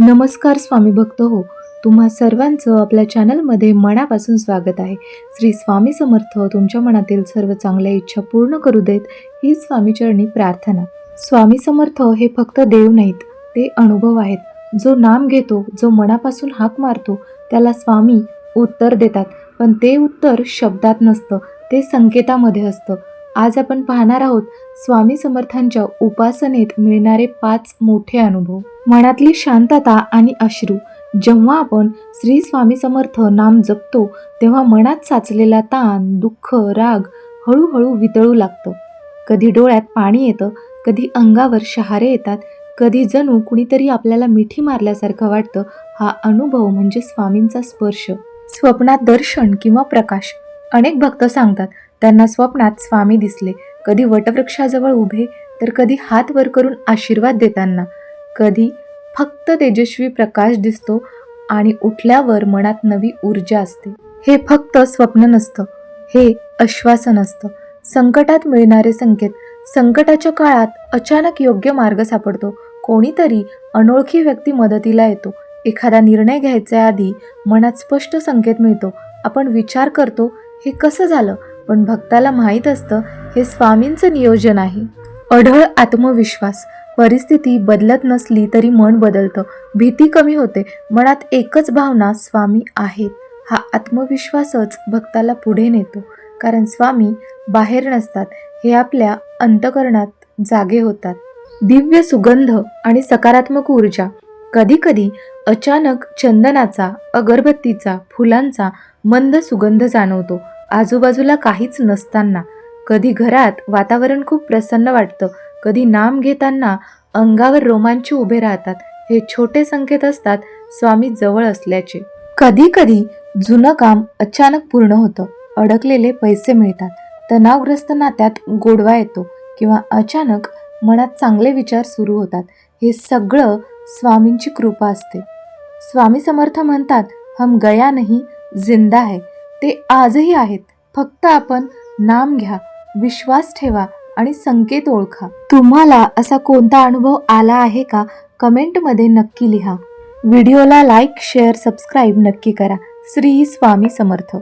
नमस्कार स्वामी भक्त हो, तुम्हा सर्वांचं आपल्या चॅनलमध्ये मनापासून स्वागत आहे. श्री स्वामी समर्थ तुमच्या मनातील सर्व चांगल्या इच्छा पूर्ण करू देत, ही स्वामीचरणी प्रार्थना. स्वामी समर्थ हे फक्त देव नाहीत, ते अनुभव आहेत. जो नाम घेतो, जो मनापासून हाक मारतो, त्याला स्वामी उत्तर देतात. पण ते उत्तर शब्दात नसतं, ते संकेतामध्ये असतं. आज आपण पाहणार आहोत स्वामी समर्थांच्या उपासनेत मिळणारे 5 मोठे अनुभव. मनातली शांतता आणि अश्रू. जेव्हा आपण श्री स्वामी समर्थ नाम जपतो, तेव्हा मनात साचलेला ताण, दुःख, राग हळूहळू वितळू लागतं. कधी डोळ्यात पाणी येतं, कधी अंगावर शहारे येतात, कधी जणू कुणीतरी आपल्याला मिठी मारल्यासारखं वाटतं. हा अनुभव म्हणजे स्वामींचा स्पर्श. स्वप्नात दर्शन किंवा प्रकाश. अनेक भक्त सांगतात त्यांना स्वप्नात स्वामी दिसले, कधी वटवृक्षाजवळ उभे, तर कधी हात वर करून आशीर्वाद देताना. कधी फक्त तेजस्वी प्रकाश दिसतो आणि उठल्यावर मनात नवी ऊर्जा असते. हे फक्त स्वप्न नसतं, हे आश्वासन असतं. संकटात मिळणारे संकेत. संकटाच्या काळात अचानक योग्य मार्ग सापडतो. कोणीतरी अनोळखी व्यक्ती मदतीला येतो. एखादा निर्णय घ्यायच्या आधी मनात स्पष्ट संकेत मिळतो. आपण विचार करतो, हे कसं झालं? पण भक्ताला माहीत असतं, हे स्वामींचं नियोजन आहे. अढळ आत्मविश्वास. परिस्थिती बदलत नसली तरी मन बदलतं. भीती कमी होते. मनात एकच भावना, स्वामी आहेत. हा आत्मविश्वासच भक्ताला पुढे नेतो. कारण स्वामी बाहेर नसतात, हे आपल्या अंतःकरणात जागे होतात. दिव्य सुगंध आणि सकारात्मक ऊर्जा. कधी कधी अचानक चंदनाचा, अगरबत्तीचा, फुलांचा मंद सुगंध जाणवतो, आजूबाजूला काहीच नसताना. कधी घरात वातावरण खूप प्रसन्न वाटतं, कधी नाम घेताना अंगावर रोमांच उभे राहतात. हे छोटे संकेत असतात स्वामी जवळ असल्याचे. कधी कधी जुनं काम अचानक पूर्ण होतं, अडकलेले पैसे मिळतात, तणावग्रस्त नात्यात गोडवा येतो, किंवा अचानक मनात चांगले विचार सुरू होतात. हे सगळं स्वामींची कृपा असते. स्वामी समर्थ म्हणतात, हम गया नहीं, जिंदा है. ते आजही आहेत. फक्त आपण नाम घ्या, विश्वास ठेवा आणि संकेत ओळखा. तुम्हाला असा कोणता अनुभव आला आहे का? कमेंटमध्ये नक्की लिहा. व्हिडिओला लाईक, शेअर, सबस्क्राईब नक्की करा. श्री स्वामी समर्थ.